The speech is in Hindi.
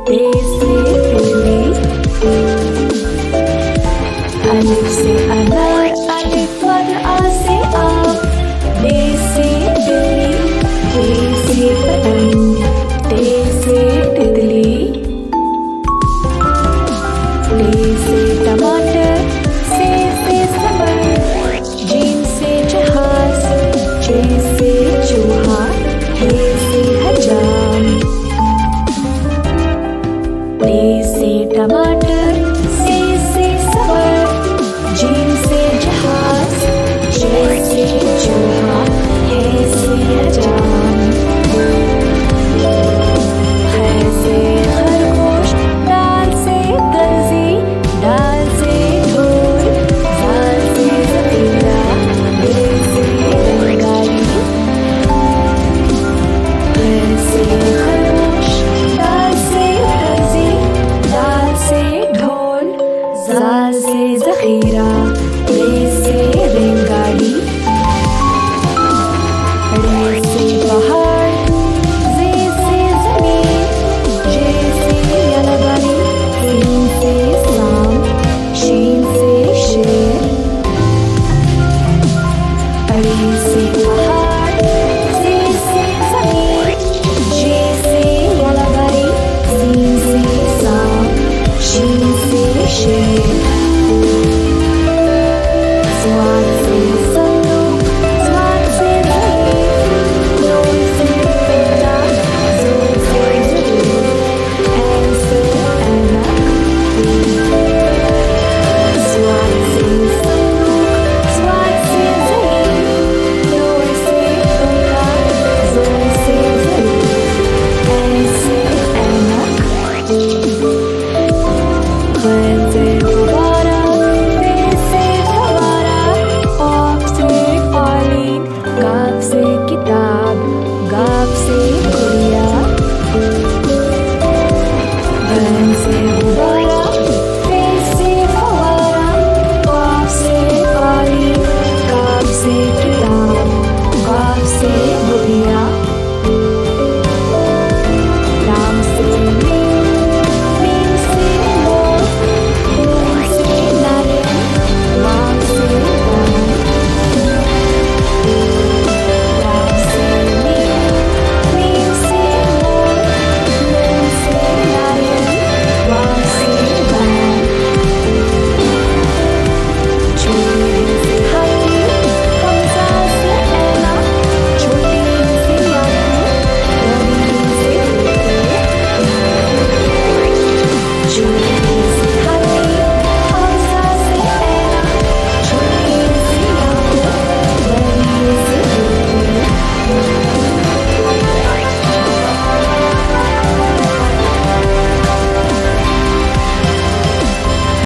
ते से तितली, अलिफ से अनार, अलिफ मद आ से आम, बे से बिल्ली, ते से पतंग, ते से तितली, टे से टमाटर, से समर, जीम से जहाज, जे से चूहा, हे से हजाम, टे से टमाटर, से समर, जीम से जहाज, जे से चूहा, हे से हजाम, खै से खरगोश, दाल से दर्जी, दाल से ढोल, जाल से जखीरा, दे से रेलगाड़ी, खै से खरगोश, दाल से दर्जी, दाल से ढोल, जाल से जखीरा, दे से रेलगाड़ी, रे से पहाड़, जे से जमीन, जे से यलगानी, सीन से शाम, शीन से शेर, रे से पहाड़, जे से जमीन, जे से यलगानी, सीन से शाम, शीन से शेर, स्वाद से संदूक, स्वाद से ज़मीन, नून से पिंडा, ज़ून से ज़रूर, ऐन से ऐनक, स्वाद से संदूक, स्वाद से ज़मीन, नून से पिंडा, ज़ून से ज़रूर, ऐन से ऐनक, ग़ैन से गुब्बारा, फ़े से फ़व्वारा, क़ाफ़ से क़ालीन, काफ़ से किताब, गाफ़ से गुड़िया, ग़ैन से गुब्बारा, फ़े से फ़व्वारा, क़ाफ़ से क़ालीन, काफ़ से किताब, गाफ़ से गुड़िया, लाम से मीम, मीम से मोर, नून से नारियल, वाव से वान, लाम से मीम, मीम से मोर, नून से नारियल, वाव से वान, छोटे से हाथी, हमज़ा से ऐना, छोटी से याकूब, रबी से तोते,